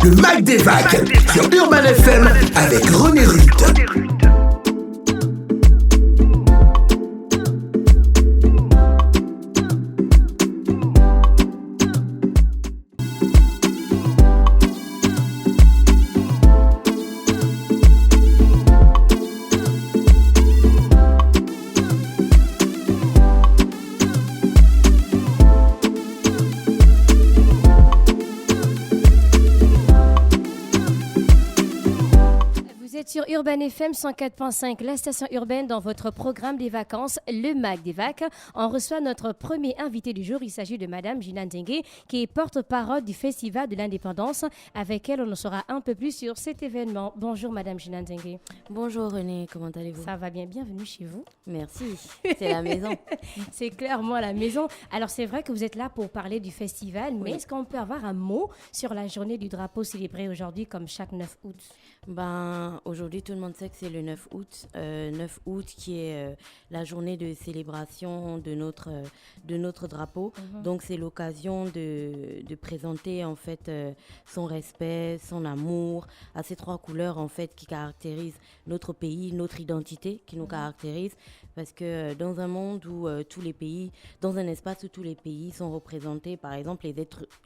Le Mag des Vagues sur Urban FM avec René Rutte. Sur Urban FM 104.5, la station urbaine dans votre programme des vacances, le Mag des Vagues. On reçoit notre premier invité du jour. Il s'agit de Madame Gina Ndengue, qui est porte-parole du Festival de l'Indépendance. Avec elle, on en saura un peu plus sur cet événement. Bonjour Madame Gina Ndengue. Bonjour René, comment allez-vous? Ça va bien, bienvenue chez vous. Merci, c'est la maison. C'est clairement la maison. Alors c'est vrai que vous êtes là pour parler du festival, mais est-ce qu'on peut avoir un mot sur la journée du drapeau célébrée aujourd'hui comme chaque 9 août? Aujourd'hui, tout le monde sait que c'est le 9 août. 9 août qui est la journée de célébration de notre drapeau. Donc, c'est l'occasion de présenter en fait son respect, son amour à ces trois couleurs en fait qui caractérisent notre pays, notre identité qui nous caractérise. Parce que dans un monde où tous les pays, dans un espace où tous les pays sont représentés, par exemple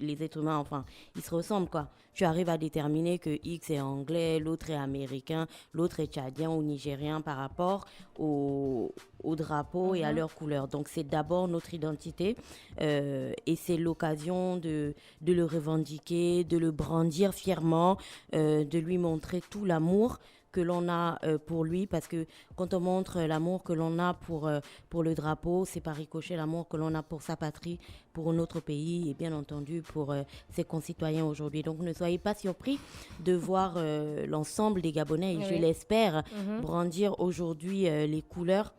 les êtres humains, enfin, ils se ressemblent quoi. Tu arrives à déterminer que X est anglais, l'autre est américain, l'autre est tchadien ou nigérien par rapport au drapeau et à leur couleur. Donc c'est d'abord notre identité et c'est l'occasion de le revendiquer, de le brandir fièrement, de lui montrer tout l'amour que l'on a pour lui, parce que quand on montre l'amour que l'on a pour le drapeau, c'est par ricochet l'amour que l'on a pour sa patrie, pour notre pays et bien entendu pour ses concitoyens aujourd'hui. Donc ne soyez pas surpris de voir l'ensemble des Gabonais, et je l'espère, brandir aujourd'hui les couleurs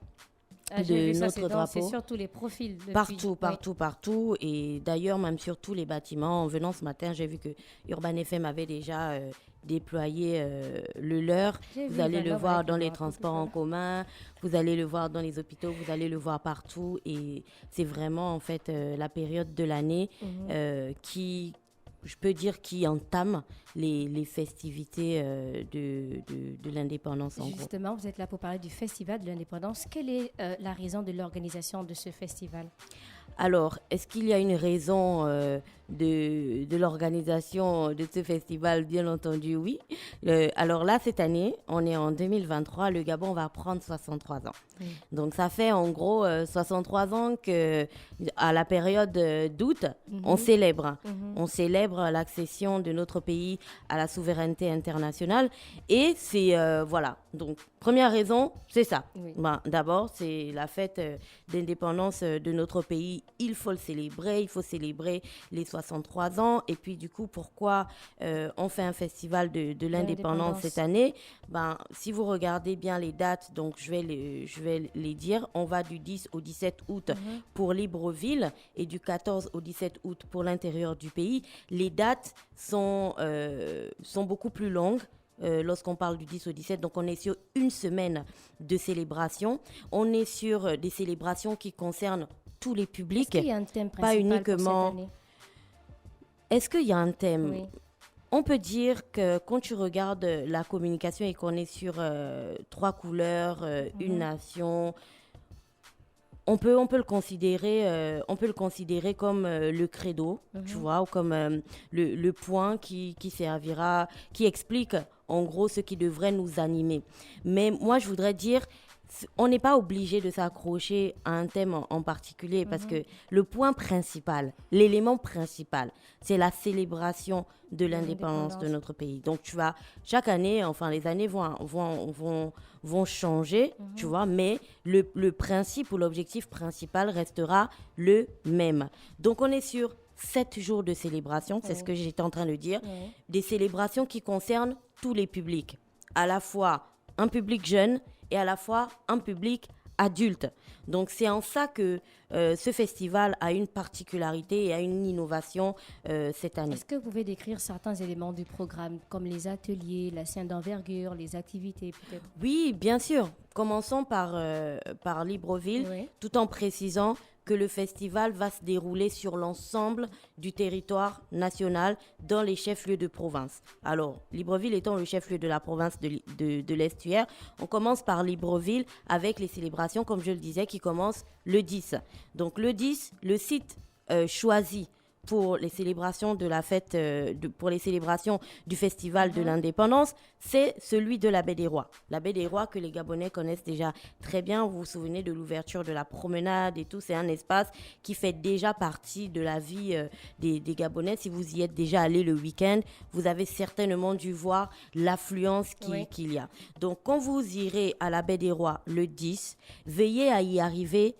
de notre drapeau. C'est surtout les profils. Partout. Et d'ailleurs, même sur tous les bâtiments. En venant ce matin, j'ai vu que Urban FM avait déjà déployé le leur. Vous allez le voir dans les transports en commun, vous allez le voir dans les hôpitaux, vous allez le voir partout. Et c'est vraiment, en fait, la période de l'année qui... je peux dire qui entame les festivités de l'indépendance en gros. Justement, vous êtes là pour parler du Festival de l'Indépendance. Quelle est la raison de l'organisation de ce festival? Alors, est-ce qu'il y a une raison de l'organisation de ce festival? Bien entendu, oui. Alors là, cette année, on est en 2023, le Gabon va prendre 63 ans. Donc, ça fait en gros 63 ans qu'à la période d'août, on célèbre. On célèbre l'accession de notre pays à la souveraineté internationale. Et c'est, voilà. Donc, première raison, c'est ça. D'abord, c'est la fête d'indépendance de notre pays. Il faut le célébrer. Il faut célébrer les 63 ans. Et puis, du coup, pourquoi on fait un festival de l'indépendance cette année? Si vous regardez bien les dates, donc je vais les dire. On va du 10 au 17 août pour Libreville et du 14 au 17 août pour l'intérieur du pays. Les dates sont beaucoup plus longues. Lorsqu'on parle du 10 au 17, donc on est sur une semaine de célébration. On est sur des célébrations qui concernent tous les publics. Est-ce qu'il y a un thème pas principal uniquement. pour cette année? Est-ce qu'il y a un thème? Oui. On peut dire que quand tu regardes la communication et qu'on est sur trois couleurs, une nation, on peut le considérer comme le credo, tu vois, ou comme le point qui servira, qui explique en gros ce qui devrait nous animer. Mais moi, je voudrais dire, on n'est pas obligé de s'accrocher à un thème en particulier parce que le point principal, l'élément principal, c'est la célébration de l'indépendance de notre pays. Donc, tu vois, chaque année, enfin, les années vont changer, tu vois, mais le principe ou l'objectif principal restera le même. Donc, on est sur 7 jours de célébration, c'est ce que j'étais en train de dire, des célébrations qui concernent tous les publics, à la fois un public jeune et à la fois un public adulte. Donc c'est en ça que ce festival a une particularité et a une innovation cette année. Est-ce que vous pouvez décrire certains éléments du programme, comme les ateliers, la scène d'envergure, les activités peut-être? Oui, bien sûr. Commençons par Libreville, tout en précisant que le festival va se dérouler sur l'ensemble du territoire national dans les chefs-lieux de province. Alors, Libreville étant le chef-lieu de la province de l'Estuaire, on commence par Libreville avec les célébrations, comme je le disais, qui commencent le 10. Donc le 10, le site choisi pour les célébrations de la fête, pour les célébrations du Festival de l'Indépendance, c'est celui de la Baie des Rois. La Baie des Rois que les Gabonais connaissent déjà très bien. Vous vous souvenez de l'ouverture de la promenade et tout. C'est un espace qui fait déjà partie de la vie des Gabonais. Si vous y êtes déjà allé le week-end, vous avez certainement dû voir l'affluence qu'il y a. Donc, quand vous irez à la Baie des Rois le 10, veillez à y arriver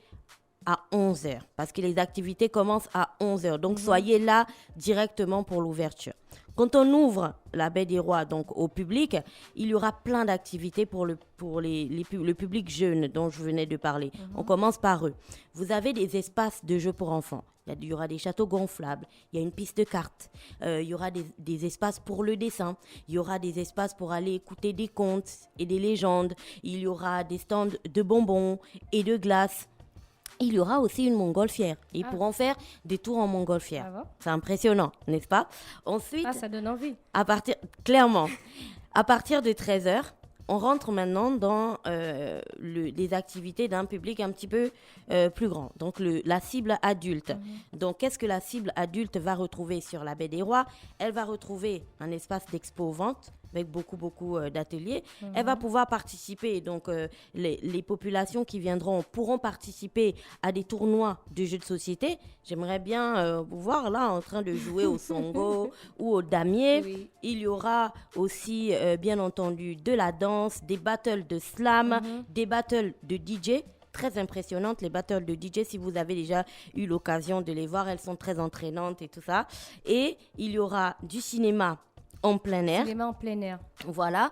à 11h, parce que les activités commencent à 11h. Donc, soyez là directement pour l'ouverture. Quand on ouvre la Baie des Rois donc, au public, il y aura plein d'activités pour le public jeune dont je venais de parler. On commence par eux. Vous avez des espaces de jeux pour enfants. Il y aura des châteaux gonflables, il y a une piste de cartes, il y aura des espaces pour le dessin, il y aura des espaces pour aller écouter des contes et des légendes, il y aura des stands de bonbons et de glace. Il y aura aussi une montgolfière. Ils pourront faire des tours en montgolfière. Ah bon? C'est impressionnant, n'est-ce pas? Ensuite, ça donne envie. Clairement, à partir de 13h, on rentre maintenant dans les activités d'un public un petit peu plus grand. Donc, la cible adulte. Donc, qu'est-ce que la cible adulte va retrouver sur la Baie des Rois? Elle va retrouver un espace d'expo-vente avec beaucoup d'ateliers. Elle va pouvoir participer, donc les populations qui viendront pourront participer à des tournois de jeux de société. J'aimerais bien vous voir là en train de jouer au songo ou au damier. Oui. Il y aura aussi, bien entendu, de la danse, des battles de slam, des battles de DJ. Très impressionnantes, les battles de DJ. Si vous avez déjà eu l'occasion de les voir, elles sont très entraînantes et tout ça. Et il y aura du cinéma en plein air. Cinéma en plein air. Voilà.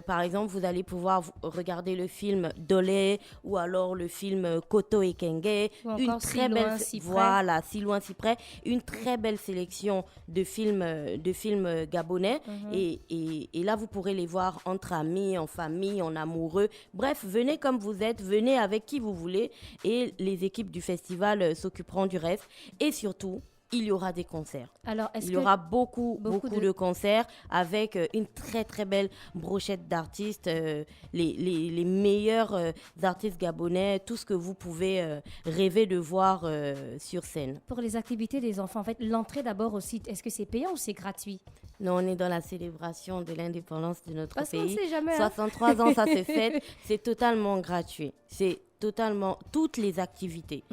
Par exemple, vous allez pouvoir regarder le film Dolé ou alors le film Koto et Kenge. Une très belle, voilà, Si loin, si près. Une très belle sélection de films gabonais. Et là, vous pourrez les voir entre amis, en famille, en amoureux. Bref, venez comme vous êtes, venez avec qui vous voulez. Et les équipes du festival s'occuperont du reste. Et surtout, il y aura des concerts. Alors, il y aura beaucoup de concerts avec une très très belle brochette d'artistes, les meilleurs artistes gabonais, tout ce que vous pouvez rêver de voir sur scène. Pour les activités des enfants, en fait, l'entrée d'abord au site, est-ce que c'est payant ou c'est gratuit? Non, on est dans la célébration de l'indépendance de notre pays. On sait jamais, 63 ans, ça se fête. C'est totalement gratuit. C'est totalement toutes les activités.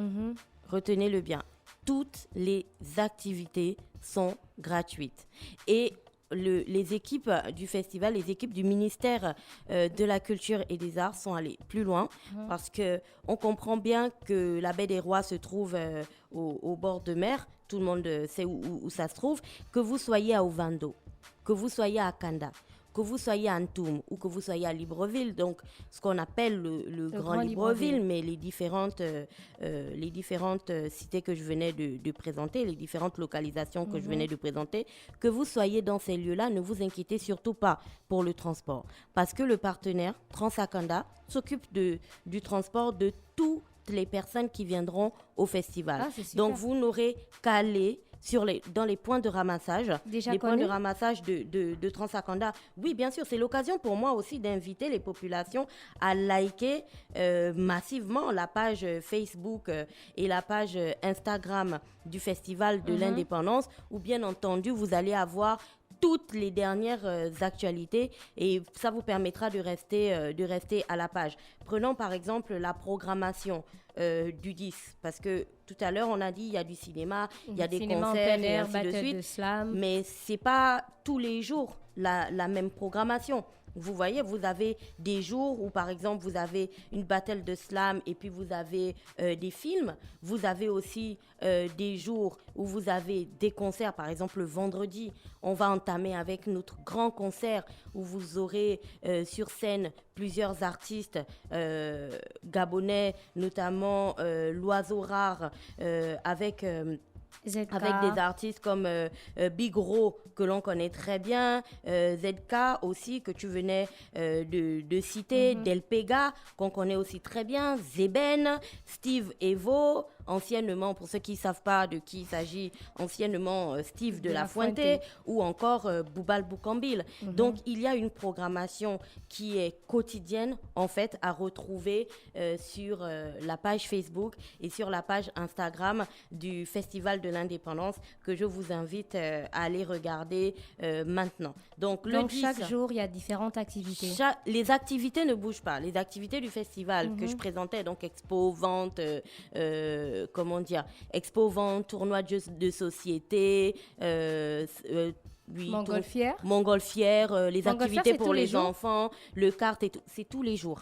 Retenez-le bien. Toutes les activités sont gratuites. Et les équipes du festival, les équipes du ministère de la Culture et des Arts sont allées plus loin parce qu'on comprend bien que la Baie des Rois se trouve au bord de mer. Tout le monde sait où ça se trouve. Que vous soyez à Ovando, que vous soyez à Kanda, que vous soyez à Ntoum ou que vous soyez à Libreville, donc ce qu'on appelle le Grand Libreville, mais les différentes cités que je venais de présenter, les différentes localisations que je venais de présenter, que vous soyez dans ces lieux-là, ne vous inquiétez surtout pas pour le transport. Parce que le partenaire, Transakanda, s'occupe du transport de toutes les personnes qui viendront au festival. Donc vous n'aurez qu'à aller dans les points de ramassage, points de ramassage de Transakanda. Oui, bien sûr, c'est l'occasion pour moi aussi d'inviter les populations à liker massivement la page Facebook et la page Instagram du Festival de l'Indépendance, où bien entendu, vous allez avoir toutes les dernières actualités et ça vous permettra de rester à la page. Prenons par exemple la programmation du 10, parce que tout à l'heure on a dit il y a du cinéma, il y a des concerts et ainsi de suite, mais c'est pas tous les jours la même programmation. Vous voyez, vous avez des jours où, par exemple, vous avez une battle de slam et puis vous avez des films. Vous avez aussi des jours où vous avez des concerts. Par exemple, le vendredi, on va entamer avec notre grand concert où vous aurez sur scène plusieurs artistes gabonais, notamment L'Oiseau Rare, avec des artistes comme Big Ro, que l'on connaît très bien, ZK aussi, que tu venais de citer, Del Pega, qu'on connaît aussi très bien, Zeben, Steve Evo, anciennement, pour ceux qui ne savent pas de qui il s'agit, anciennement Steve de la Fuente ou encore Boubal Boukambil. Donc, il y a une programmation qui est quotidienne, en fait, à retrouver sur la page Facebook et sur la page Instagram du Festival de l'Indépendance que je vous invite à aller regarder maintenant. Donc chaque jour, il y a différentes activités. Les activités ne bougent pas. Les activités du festival que je présentais, donc expo, vente, expo, vente, tournoi de société, Montgolfière, les activités pour les enfants, le kart et tout, c'est tous les jours.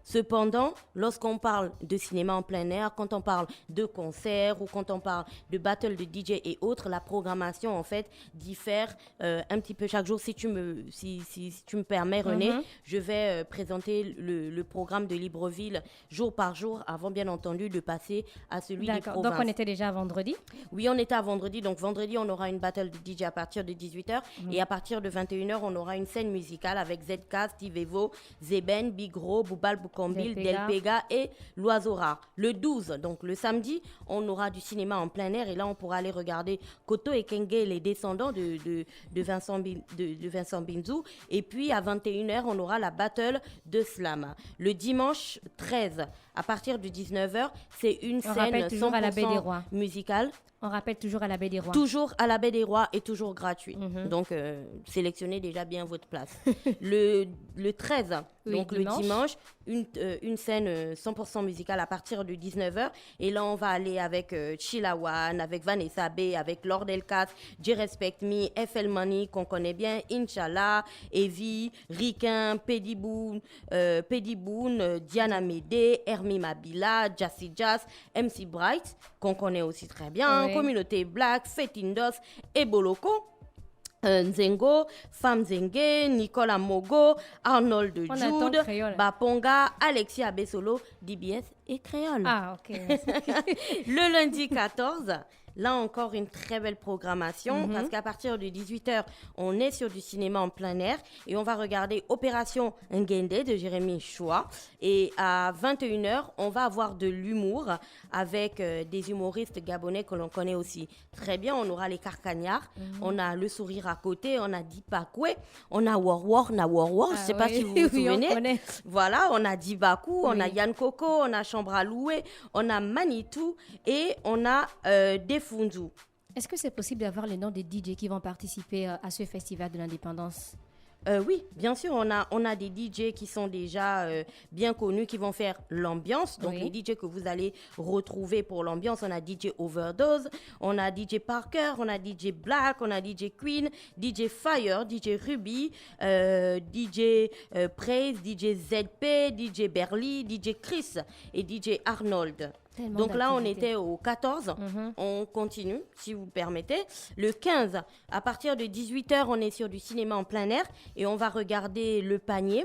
Cependant, lorsqu'on parle de cinéma en plein air, quand on parle de concerts ou quand on parle de battle de DJ et autres, la programmation en fait diffère un petit peu chaque jour. Si tu me permets, René, je vais présenter le programme de Libreville jour par jour avant bien entendu de passer à celui des provinces. Donc on était déjà à vendredi? Oui, on était à vendredi. Donc vendredi, on aura une battle de DJ à partir de 18h et à partir de 21h, on aura une scène musicale avec ZK, Steve Evo, Zeben, Bigro, Boubal Boukambil, Del Pega et L'Oiseau Rare. Le 12, donc le samedi, on aura du cinéma en plein air et là, on pourra aller regarder Koto et Kenge, les descendants de Vincent Binzou. Et puis, à 21h, on aura la battle de slam. Le dimanche 13, à partir de 19h, c'est une scène 100% musicale. On rappelle toujours à la Baie des Rois. Toujours à la Baie des Rois et toujours gratuit. Donc, sélectionnez déjà bien votre place. le 13, donc le dimanche, une scène 100% musicale à partir de 19h. Et là, on va aller avec Chilawan, avec Vanessa B, avec Lord Elkas, J Respect Me, FL Money, qu'on connaît bien, Inch'Allah, Evie, Riquin, Pediboun, Diana Médé, Hermie Mabila, Jassy Jazz, MC Bright, qu'on connaît aussi très bien, Communauté Black, Fetindos, Eboloko, Nzengo, Fam Zengue, Nicolas Mogo, Arnold Jude, Baponga, Alexis Abesolo, DBS et Créole. Ah, ok. Le lundi 14, là encore une très belle programmation parce qu'à partir de 18h, on est sur du cinéma en plein air et on va regarder Opération Ngende de Jérémy Choua. Et à 21h, on va avoir de l'humour avec des humoristes gabonais que l'on connaît aussi très bien. On aura les Carcagnards, on a Le Sourire à côté, on a Dipakwe, on a War, je ne sais pas si vous vous souvenez. Voilà, on a Dibakou, on a Yann Coco, on a Chambre à louer, on a Manitou et on a Defundu. Est-ce que c'est possible d'avoir les noms des DJ qui vont participer à ce festival de l'indépendance? Oui, bien sûr, on a des DJ qui sont déjà bien connus, qui vont faire l'ambiance. Donc, les DJ que vous allez retrouver pour l'ambiance, on a DJ Overdose, on a DJ Parker, on a DJ Black, on a DJ Queen, DJ Fire, DJ Ruby, DJ Praise, DJ ZP, DJ Berly, DJ Chris et DJ Arnold. Donc là, on était au 14. On continue, si vous le permettez. Le 15, à partir de 18h, on est sur du cinéma en plein air et on va regarder Le Panier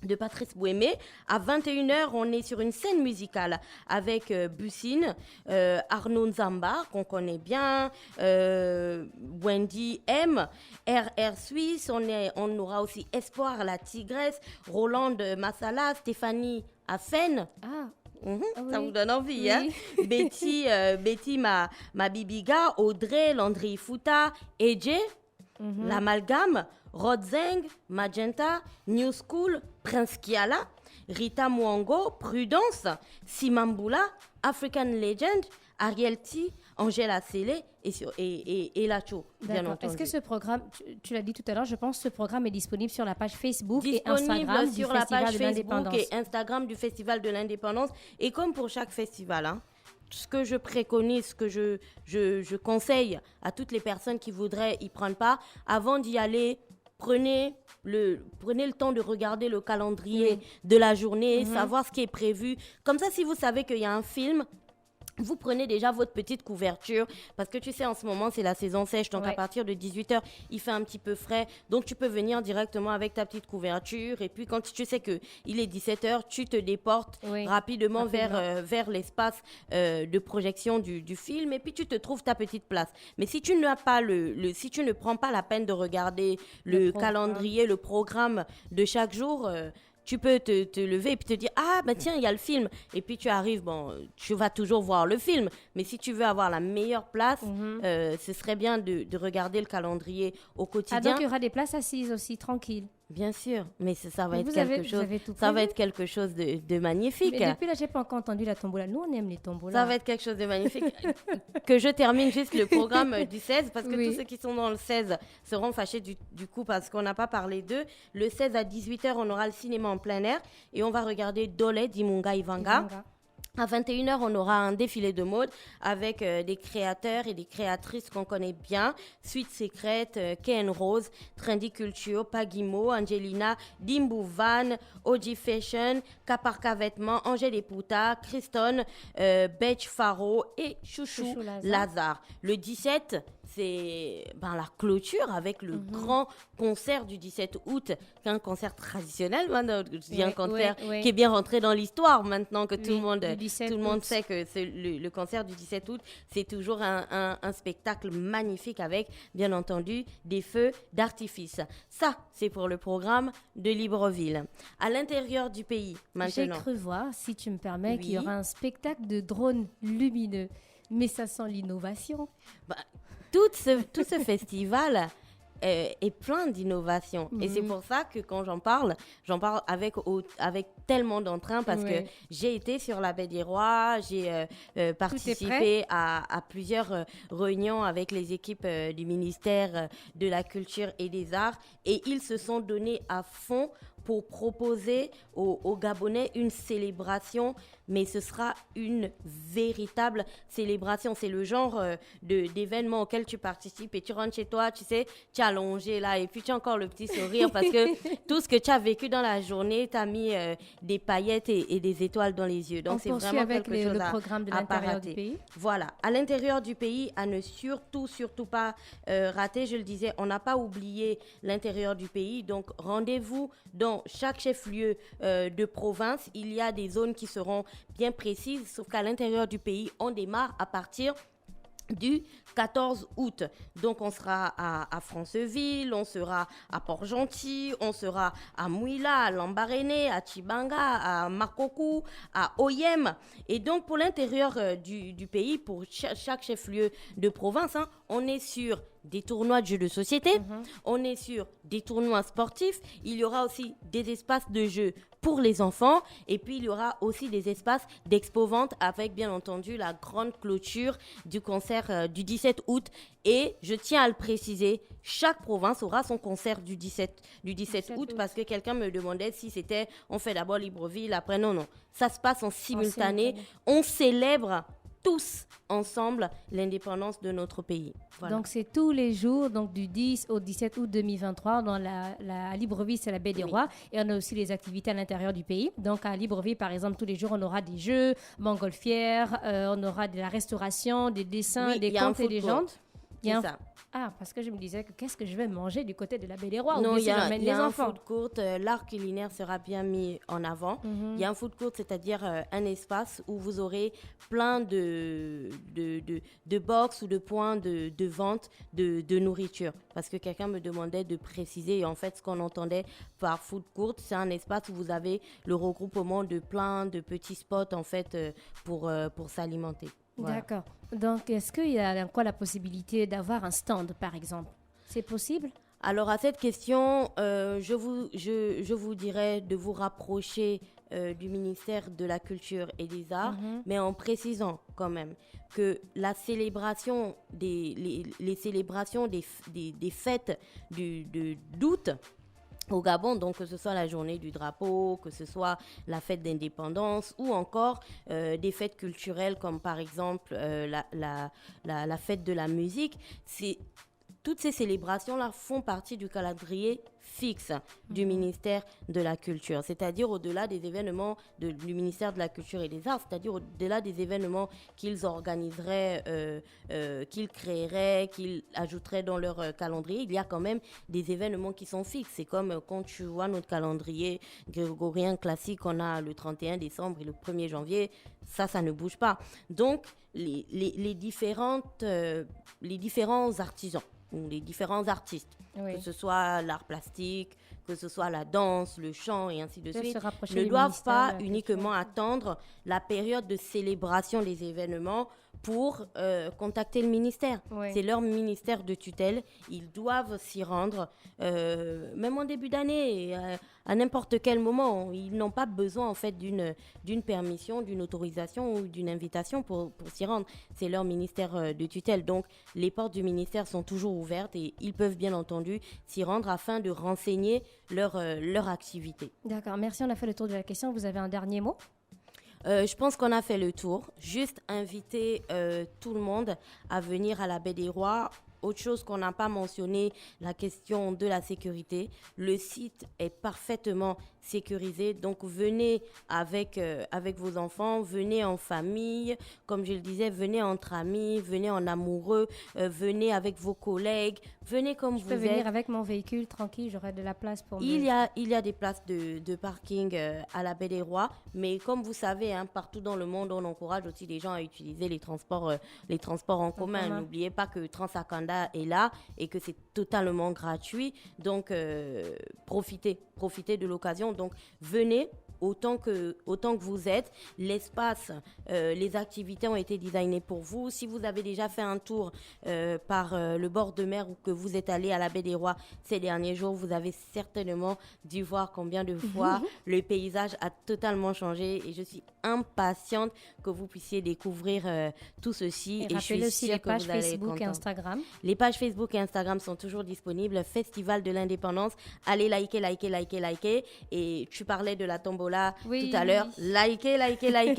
de Patrice Bouémé. À 21h, on est sur une scène musicale avec Bussine, Arnaud Nzamba, qu'on connaît bien, Wendy M, RR Suisse, on aura aussi Espoir, la Tigresse, Roland Massala, Stéphanie Afen. Ça vous donne envie, hein? Betty ma Bibiga, Audrey, Landry Fouta, Eje, l'Amalgame, Rodzeng, Magenta, New School, Prince Kiala, Rita Mwango, Prudence, Simamboula, African Legend, Ariel T, Angela Sele et Lacho, bien entendu. Est-ce que ce programme, tu l'as dit tout à l'heure, je pense que ce programme est disponible sur la page Facebook et Instagram du Festival de l'Indépendance. Et Instagram du Festival de l'Indépendance. Et comme pour chaque festival, ce que je préconise, ce que je conseille à toutes les personnes qui voudraient y prendre part, avant d'y aller, prenez le temps de regarder le calendrier de la journée, savoir ce qui est prévu. Comme ça, si vous savez qu'il y a un film, vous prenez déjà votre petite couverture parce que tu sais, en ce moment, c'est la saison sèche. Donc, à partir de 18h, il fait un petit peu frais. Donc, tu peux venir directement avec ta petite couverture. Et puis, quand tu sais qu'il est 17h, tu te déportes rapidement vers l'espace de projection du film. Et puis, tu te trouves ta petite place. Mais si tu n'as pas si tu ne prends pas la peine de regarder le calendrier, le programme de chaque jour, tu peux te lever et puis te dire, ah, ben tiens, il y a le film. Et puis tu arrives, bon, tu vas toujours voir le film. Mais si tu veux avoir la meilleure place, ce serait bien de regarder le calendrier au quotidien. Ah, donc il y aura des places assises aussi, tranquilles. Bien sûr, mais ça va Mais être vous avez quelque chose de magnifique. Mais depuis là, j'ai pas encore entendu la tombola. Nous, on aime les tombolas. Ça va être quelque chose de magnifique. Que je termine juste le programme du 16, parce que Oui. tous ceux qui sont dans le 16 seront fâchés du coup, parce qu'on n'a pas parlé d'eux. Le 16 à 18h, on aura le cinéma en plein air et on va regarder Dole d'Imunga Ivanga. À 21h, on aura un défilé de mode avec des créateurs et des créatrices qu'on connaît bien. Suite Secrète, Ken Rose, Trendy Culture, Pagimo, Angelina, Dimbu Van, Oji Fashion, Kaparka Vêtements, Angèle Eputa, Kriston, Betch Faro et Chouchou Lazare. Le 17, c'est la clôture avec le grand concert du 17 août, qui est un concert traditionnel, un concert qui est bien rentré dans l'histoire maintenant que tout le monde sait que c'est le concert du 17 août, c'est toujours un spectacle magnifique avec, bien entendu, des feux d'artifice. Ça, c'est pour le programme de Libreville. À l'intérieur du pays, maintenant. J'ai cru voir, si tu me permets, qu'il y aura un spectacle de drones lumineux. Mais ça sent l'innovation. Tout ce festival est plein d'innovations. Et c'est pour ça que quand j'en parle avec tellement d'entrain, parce que j'ai été sur la Baie des Rois, j'ai participé à plusieurs réunions avec les équipes du ministère de la Culture et des Arts, et ils se sont donnés à fond pour proposer aux Gabonais une célébration, mais ce sera une véritable célébration. C'est le genre d'événement auquel tu participes et tu rentres chez toi, tu sais, tu es allongé là et puis tu as encore le petit sourire parce que tout ce que tu as vécu dans la journée t'a mis des paillettes et des étoiles dans les yeux. Donc c'est vraiment avec quelque chose le programme de l'intérieur du pays. Voilà, à l'intérieur du pays, à ne surtout pas rater. Je le disais, on n'a pas oublié l'intérieur du pays. Donc rendez-vous dans chaque chef-lieu de province. Il y a des zones qui seront bien précises, sauf qu'à l'intérieur du pays, on démarre à partir du 14 août. Donc, on sera à Franceville, on sera à Port-Gentil, on sera à Mouila, à Lambaréné, à Tchibanga, à Makokou, à Oyem. Et donc, pour l'intérieur du pays, pour chaque chef-lieu de province, on est sur des tournois de jeux de société, on est sur des tournois sportifs, il y aura aussi des espaces de jeux pour les enfants et puis il y aura aussi des espaces d'expo-vente avec bien entendu la grande clôture du concert du 17 août. Et je tiens à le préciser, chaque province aura son concert du 17 août parce que quelqu'un me demandait si c'était, on fait d'abord Libreville, après non, ça se passe en simultané, on célèbre tous ensemble l'indépendance de notre pays. Voilà. Donc, c'est tous les jours, donc du 10 au 17 août 2023, dans la Libreville, c'est la Baie des Rois. Et on a aussi les activités à l'intérieur du pays. Donc, à Libreville, par exemple, tous les jours, on aura des jeux, montgolfière, on aura de la restauration, des dessins, des contes et légendes. C'est ça. Ah, parce que je me disais que qu'est-ce que je vais manger du côté de la Baie des Rois? Non, il y a un enfants. food court. L'art culinaire sera bien mis en avant. Il y a un food court, c'est-à-dire un espace où vous aurez plein de box ou de points de vente de nourriture. Parce que quelqu'un me demandait de préciser. Et en fait, ce qu'on entendait par food court, c'est un espace où vous avez le regroupement de plein de petits spots en fait pour s'alimenter. Voilà. D'accord. Donc, est-ce qu'il y a encore la possibilité d'avoir un stand, par exemple? C'est possible? Alors, à cette question, je vous dirais de vous rapprocher du ministère de la Culture et des Arts, mais en précisant quand même que la célébration les célébrations des fêtes d'août au Gabon, donc que ce soit la journée du drapeau, que ce soit la fête d'indépendance ou encore des fêtes culturelles comme par exemple la fête de la musique, toutes ces célébrations-là font partie du calendrier fixe du ministère de la Culture, c'est-à-dire au-delà des événements du ministère de la Culture et des Arts, c'est-à-dire au-delà des événements qu'ils organiseraient, qu'ils créeraient, qu'ils ajouteraient dans leur calendrier, il y a quand même des événements qui sont fixes. C'est comme quand tu vois notre calendrier grégorien classique, on a le 31 décembre et le 1er janvier, ça ne bouge pas. Donc, les différents artisans, ou les différents artistes, que ce soit l'art plastique, que ce soit la danse, le chant et ainsi de suite, ne des doivent pas ministères, uniquement attendre la période de célébration des événements pour contacter le ministère. Ouais. C'est leur ministère de tutelle. Ils doivent s'y rendre, même en début d'année, à n'importe quel moment. Ils n'ont pas besoin en fait d'une permission, d'une autorisation ou d'une invitation pour s'y rendre. C'est leur ministère de tutelle. Donc, les portes du ministère sont toujours ouvertes et ils peuvent bien entendu s'y rendre afin de renseigner leur activité. D'accord, merci. On a fait le tour de la question. Vous avez un dernier mot? Je pense qu'on a fait le tour. Juste inviter tout le monde à venir à la Baie des Rois. Autre chose qu'on n'a pas mentionné, la question de la sécurité. Le site est parfaitement sécurisé. Donc, venez avec vos enfants, venez en famille. Comme je le disais, venez entre amis, venez en amoureux, venez avec vos collègues, venez comme vous êtes. Je peux venir avec mon véhicule tranquille, j'aurai de la place pour moi. Il y a des places de parking à la Baie des Rois. Mais comme vous savez, partout dans le monde, on encourage aussi les gens à utiliser les transports en commun. N'oubliez pas que Transakanda est là et que c'est totalement gratuit. Donc, profitez de l'occasion. Donc, venez autant que vous êtes. L'espace, les activités ont été designées pour vous. Si vous avez déjà fait un tour par le bord de mer ou que vous êtes allé à la Baie des Rois ces derniers jours, vous avez certainement dû voir combien de fois le paysage a totalement changé et je suis impatiente que vous puissiez découvrir tout ceci. Et je suis aussi les sûre que pages vous allez être Facebook et content. Instagram. Les pages Facebook et Instagram sont toujours disponibles. Festival de l'Indépendance. Allez liker. Et tu parlais de la tombola tout à l'heure. Likez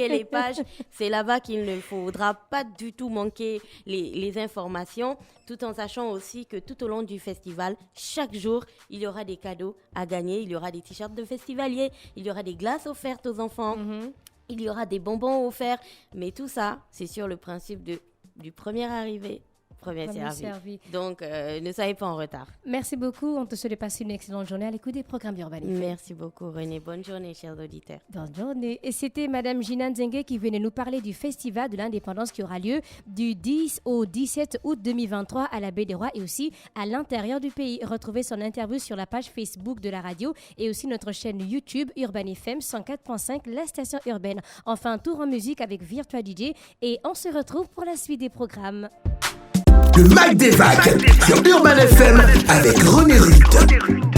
les pages. C'est là-bas qu'il ne faudra pas du tout manquer les informations, tout en sachant aussi que tout au long du festival, chaque jour, il y aura des cadeaux à gagner. Il y aura des t-shirts de festivaliers. Il y aura des glaces offertes aux enfants. Il y aura des bonbons offerts. Mais tout ça, c'est sur le principe du premier arrivé, premier servi. Donc, ne soyez pas en retard. Merci beaucoup. On te souhaite de passer une excellente journée à l'écoute des programmes d'Urban FM. Merci beaucoup, René. Bonne journée, chers auditeurs. Bonne journée. Et c'était Madame Gina Nzengue qui venait nous parler du Festival de l'Indépendance qui aura lieu du 10 au 17 août 2023 à la Baie des Rois et aussi à l'intérieur du pays. Retrouvez son interview sur la page Facebook de la radio et aussi notre chaîne YouTube Urban FM 104.5, la station urbaine. Enfin, tour en musique avec Virtua DJ et on se retrouve pour la suite des programmes. Le Mag des Vagues sur Urban FM avec René Rutte.